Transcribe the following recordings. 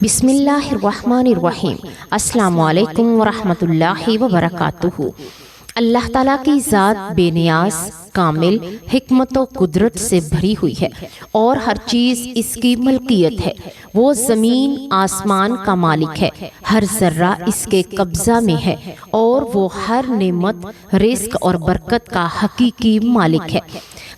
بسم اللہ الرحمن الرحیم۔ السلام علیکم ورحمۃ اللہ وبرکاتہ۔ اللہ تعالیٰ کی ذات بے نیاز، کامل، حکمت و قدرت سے بھری ہوئی ہے اور ہر چیز اس کی ملکیت ہے۔ وہ زمین آسمان کا مالک ہے، ہر ذرہ اس کے قبضہ میں ہے اور وہ ہر نعمت، رزق اور برکت کا حقیقی مالک ہے۔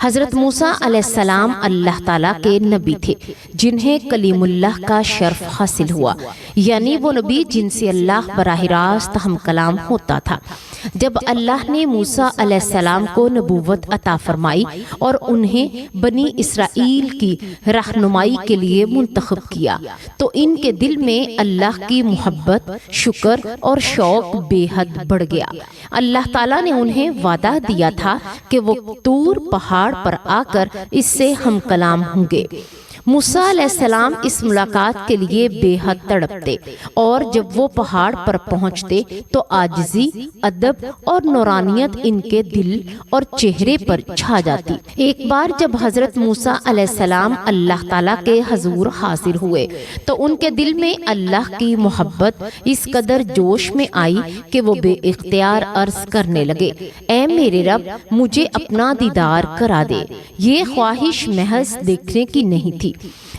حضرت موسیٰ علیہ السلام اللہ تعالیٰ کے نبی تھے جنہیں کلیم اللہ کا شرف حاصل ہوا، یعنی وہ نبی جن سے اللہ براہ راست ہم کلام ہوتا تھا۔ جب اللہ نے موسیٰ علیہ السلام کو نبوت عطا فرمائی اور انہیں بنی اسرائیل کی رہنمائی کے لیے منتخب کیا تو ان کے دل میں اللہ کی محبت، شکر اور شوق بے حد بڑھ گیا۔ اللہ تعالیٰ نے انہیں وعدہ دیا تھا کہ وہ طور پہاڑ پر آ کر اس سے ہم کلام ہوں گے۔ موسیٰ علیہ السلام اس ملاقات کے لیے بے حد تڑپتے اور جب وہ پہاڑ پر پہنچتے تو عاجزی، ادب اور نورانیت ان کے دل اور چہرے پر چھا جاتی۔ ایک بار جب حضرت موسیٰ علیہ السلام اللہ تعالیٰ کے حضور حاضر ہوئے تو ان کے دل میں اللہ کی محبت اس قدر جوش میں آئی کہ وہ بے اختیار عرض کرنے لگے، اے میرے رب، مجھے اپنا دیدار کرا دے۔ یہ خواہش محض دیکھنے کی نہیں تھی،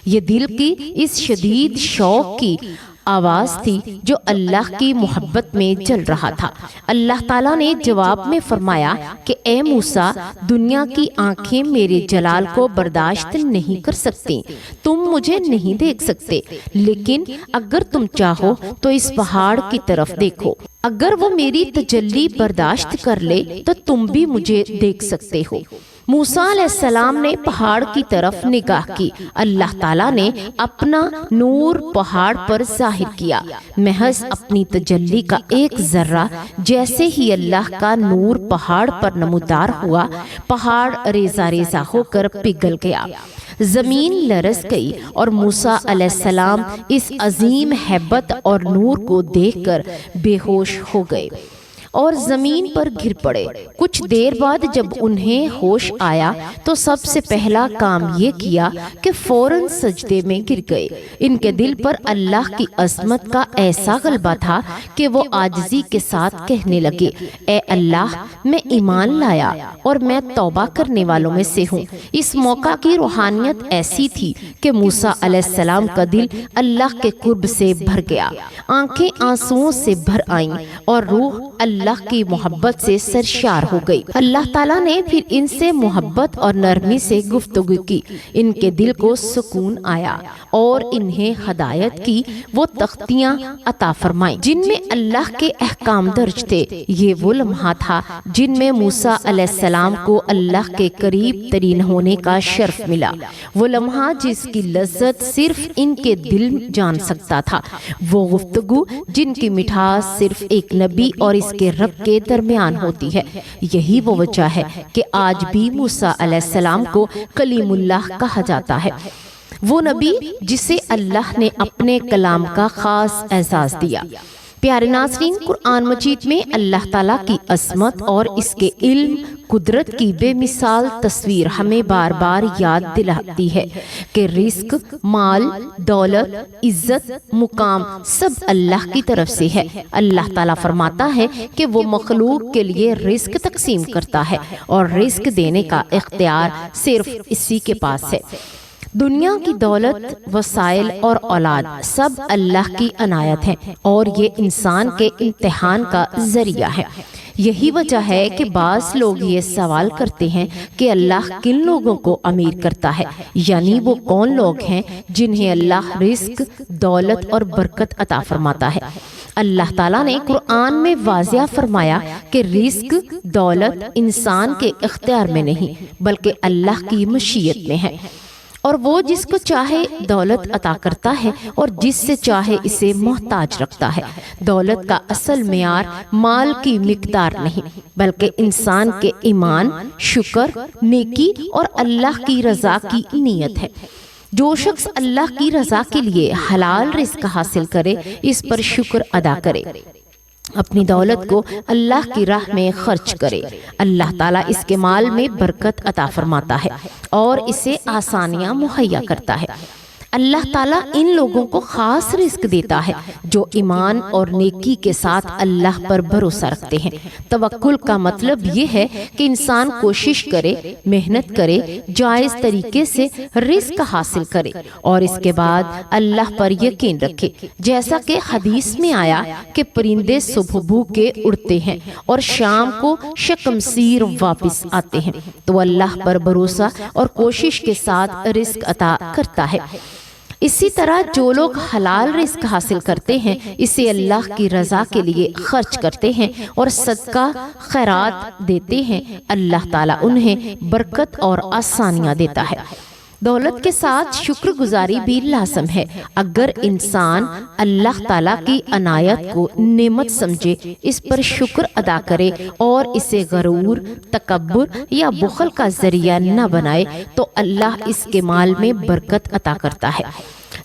یہ دل کی اس شدید شوق کی آواز تھی جو اللہ کی محبت میں چل رہا تھا۔ اللہ تعالیٰ نے جواب میں فرمایا کہ اے موسیٰ، دنیا کی آنکھیں میرے جلال کو برداشت نہیں کر سکتی، تم مجھے نہیں دیکھ سکتے، لیکن اگر تم چاہو تو اس پہاڑ کی طرف دیکھو، اگر وہ میری تجلی برداشت کر لے تو تم بھی مجھے دیکھ سکتے ہو۔ موسیٰ علیہ السلام نے پہاڑ کی طرف نگاہ کی، اللہ تعالیٰ نے اپنا نور پہاڑ پر ظاہر کیا۔ محض اپنی تجلی کا ایک ذرہ جیسے ہی اللہ کا نور پہاڑ پر نمودار ہوا، پہاڑ ریزہ ریزہ ہو کر پگھل گیا، زمین لرز گئی اور موسیٰ علیہ السلام اس عظیم ہیبت اور نور کو دیکھ کر بے ہوش ہو گئے اور زمین پر گر پڑے۔ کچھ دیر بعد جب انہیں ہوش آیا تو سب سے پہلا کام یہ کیا کہ فوراً سجدے میں گر گئے۔ ان کے دل پر اللہ کی عظمت کا ایسا غلبہ تھا کہ وہ عاجزی کے ساتھ کہنے لگے، اے اللہ، میں ایمان لایا اور میں توبہ کرنے والوں میں سے ہوں۔ اس موقع کی روحانیت ایسی تھی کہ موسیٰ علیہ السلام کا دل اللہ کے قرب سے بھر گیا، آنکھیں آنسوؤں سے بھر آئیں اور روح اللہ کی محبت سے سرشار ہو گئی۔ اللہ تعالیٰ نے پھر ان سے محبت اور نرمی سے گفتگو کی، ان کے دل کو سکون آیا اور انہیں ہدایت کی وہ تختیاں عطا فرمائیں جن میں اللہ کے احکام درج تھے۔ یہ وہ لمحہ تھا جن میں موسیٰ علیہ السلام کو اللہ کے قریب ترین ہونے کا شرف ملا، وہ لمحہ جس کی لذت صرف ان کے دل جان سکتا تھا، وہ گفتگو جن کی مٹھاس صرف ایک نبی اور اس کے رب کے درمیان ہوتی ہے۔ یہی وہ وجہ ہے کہ آج بھی موسیٰ علیہ السلام کو کلیم اللہ کہا جاتا ہے، وہ نبی جسے اللہ نے اپنے کلام کا خاص اعزاز دیا۔ پیارے ناظرین، قرآن مجید میں اللہ تعالیٰ کی عظمت اور اس کے علم، قدرت کی بے مثال تصویر ہمیں بار بار یاد دلاتی ہے کہ رزق، مال، دولت، عزت، مقام سب اللہ کی طرف سے ہے۔ اللہ تعالیٰ فرماتا ہے کہ وہ مخلوق کے لیے رزق تقسیم کرتا ہے اور رزق دینے کا اختیار صرف اسی کے پاس ہے۔ دنیا کی دولت، وسائل اور اولاد سب اللہ کی عنایت ہے اور یہ انسان کے امتحان کا ذریعہ ہے۔ یہی وجہ ہے کہ بعض لوگ یہ سوال کرتے ہیں کہ اللہ کن لوگوں کو امیر کرتا ہے، یعنی وہ کون لوگ ہیں جنہیں اللہ رزق، دولت اور برکت عطا فرماتا ہے۔ اللہ تعالیٰ نے قرآن میں واضح فرمایا کہ رزق، دولت انسان کے اختیار میں نہیں بلکہ اللہ کی مشیت میں ہے، اور وہ جس کو چاہے دولت عطا کرتا ہے اور جس سے چاہے اسے محتاج رکھتا ہے۔ دولت کا اصل معیار مال کی مقدار نہیں بلکہ انسان کے ایمان، شکر، نیکی اور اللہ کی رضا کی نیت ہے۔ جو شخص اللہ کی رضا کے لیے حلال رزق حاصل کرے، اس پر شکر ادا کرے، اپنی دولت کو اللہ کی راہ میں خرچ کرے، اللہ تعالیٰ اس کے مال میں برکت عطا فرماتا ہے اور اسے آسانیاں مہیا کرتا ہے۔ اللہ تعالیٰ ان لوگوں کو خاص رزق دیتا ہے جو ایمان اور نیکی کے ساتھ اللہ پر بھروسہ رکھتے ہیں۔ توکل کا مطلب یہ ہے کہ انسان کوشش کرے، محنت کرے، جائز طریقے سے رزق حاصل کرے اور اس کے بعد اللہ پر یقین رکھے۔ جیسا کہ حدیث میں آیا کہ پرندے صبح بھوکے اڑتے ہیں اور شام کو شکمسیر واپس آتے ہیں، تو اللہ پر بھروسہ اور کوشش کے ساتھ رزق عطا کرتا ہے۔ اسی طرح جو لوگ حلال رزق حاصل کرتے ہیں، اسے اللہ کی رضا کے لیے خرچ کرتے ہیں اور صدقہ خیرات دیتے ہیں، اللہ تعالیٰ انہیں برکت اور آسانیاں دیتا ہے۔ دولت کے ساتھ شکر گزاری بھی لازم ہے۔ اگر انسان اللہ تعالیٰ کی عنایت کو نعمت سمجھے، اس پر شکر ادا کرے اور اسے غرور، تکبر یا بخل کا ذریعہ نہ بنائے، تو اللہ اس کے مال میں برکت عطا کرتا ہے۔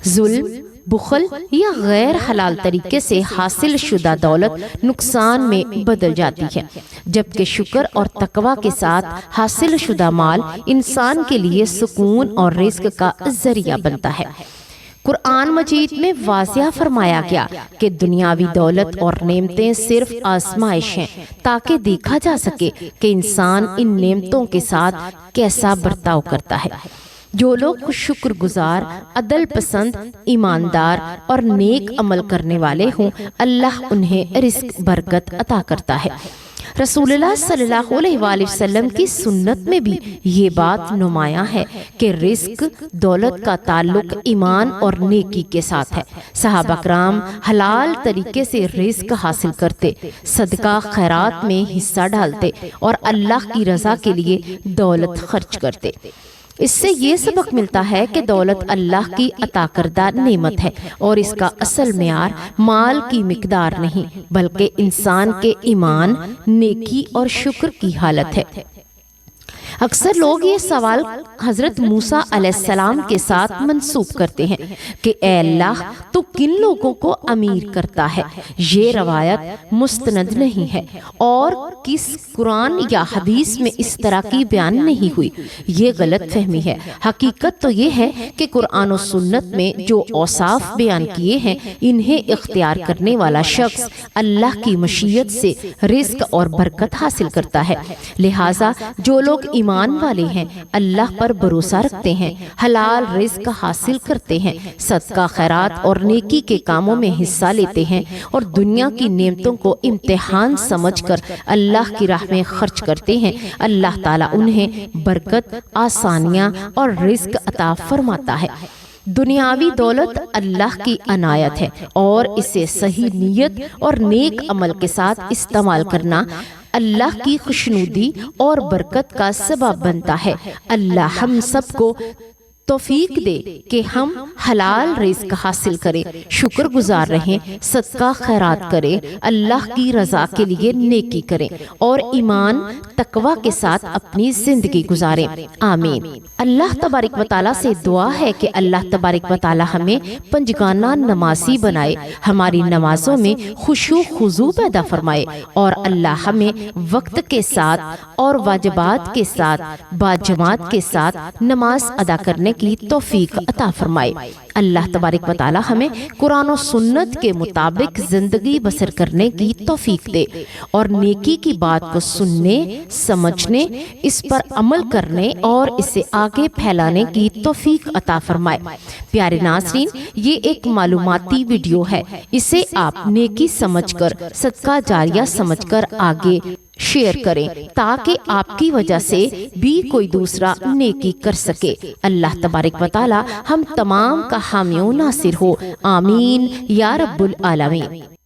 ظلم، بخل یا غیر حلال طریقے سے حاصل شدہ دولت نقصان میں بدل جاتی ہے، جبکہ شکر اور تقوی کے ساتھ حاصل شدہ مال انسان کے لیے سکون اور رزق کا ذریعہ بنتا ہے۔ قرآن مجید میں واضح فرمایا گیا کہ دنیاوی دولت اور نعمتیں صرف آزمائش ہیں، تاکہ دیکھا جا سکے کہ انسان ان نعمتوں کے ساتھ کیسا برتاؤ کرتا ہے۔ جو لوگ شکر گزار، عدل پسند، ایماندار اور نیک عمل کرنے والے ہوں، اللہ انہیں رزق برکت عطا کرتا ہے۔ رسول اللہ صلی اللہ علیہ وآلہ وسلم کی سنت میں بھی یہ بات نمایاں ہے کہ رزق دولت کا تعلق ایمان اور نیکی کے ساتھ ہے۔ صحابہ کرام حلال طریقے سے رزق حاصل کرتے، صدقہ خیرات میں حصہ ڈالتے اور اللہ کی رضا کے لیے دولت خرچ کرتے۔ اس سے یہ سبق ملتا ہے کہ دولت اللہ کی عطا کردہ نعمت ہے اور اس کا اصل معیار مال کی مقدار نہیں، بلکہ انسان کے ایمان، نیکی اور شکر کی حالت ہے۔ اکثر لوگ یہ سوال حضرت موسیٰ علیہ السلام کے ساتھ منسوب کرتے ہیں کہ اے اللہ، تو کن لوگوں کو امیر کرتا ہے؟ یہ روایت مستند نہیں ہے اور کس قرآن یا حدیث میں اس طرح کی بیان نہیں ہوئی۔ یہ غلط فہمی ہے۔ حقیقت تو یہ ہے کہ قرآن و سنت میں جو اوصاف بیان کیے ہیں، انہیں اختیار کرنے والا شخص اللہ کی مشیت سے رزق اور برکت حاصل کرتا ہے۔ لہٰذا جو لوگ ایمان والے ہیں، اللہ پر بھروسہ رکھتے ہیں، حلال رزق حاصل کرتے ہیں، صدقہ خیرات اور نیکی کے کاموں میں حصہ لیتے ہیں اور دنیا کی نعمتوں کو امتحان سمجھ کر اللہ کی راہ میں خرچ کرتے ہیں، اللہ تعالیٰ انہیں برکت، آسانیاں اور رزق عطا فرماتا ہے۔ دنیاوی دولت اللہ کی عنایت ہے اور اسے صحیح نیت اور نیک عمل کے ساتھ استعمال کرنا اللہ کی خوشنودی اور برکت کا سبب بنتا ہے۔ اللہ ہم سب کو توفیق دے کہ ہم حلال رزق حاصل کریں، شکر گزار رہیں، صدقہ خیرات کریں، اللہ کی رضا کے لیے نیکی کریں اور ایمان تقوی کے ساتھ اپنی زندگی گزاریں۔ آمین۔ اللہ تبارک و تعالیٰ سے دعا ہے کہ اللہ تبارک و تعالیٰ ہمیں پنجگانہ نمازی بنائے، ہماری نمازوں میں خشوع خضوع پیدا فرمائے اور اللہ ہمیں وقت کے ساتھ اور واجبات کے ساتھ باجماعت کے ساتھ نماز ادا کرنے کی توفیق عطا فرمائے۔ اللہ تبارک و تعالی ہمیں قرآن و سنت کے مطابق زندگی بسر کرنے کی توفیق دے اور نیکی کی بات کو سننے، سمجھنے، اس پر عمل کرنے اور اسے آگے پھیلانے کی توفیق عطا فرمائے۔ پیارے ناظرین، یہ ایک معلوماتی ویڈیو ہے، اسے آپ نیکی سمجھ کر، صدقہ جاریہ سمجھ کر آگے شیئر کریں تاکہ آپ کی وجہ سے بھی کوئی دوسرا نیکی کر سکے۔ اللہ تبارک و تعالی ہم تمام کا حامی و ناصر ہو۔ آمین یا رب العالمین۔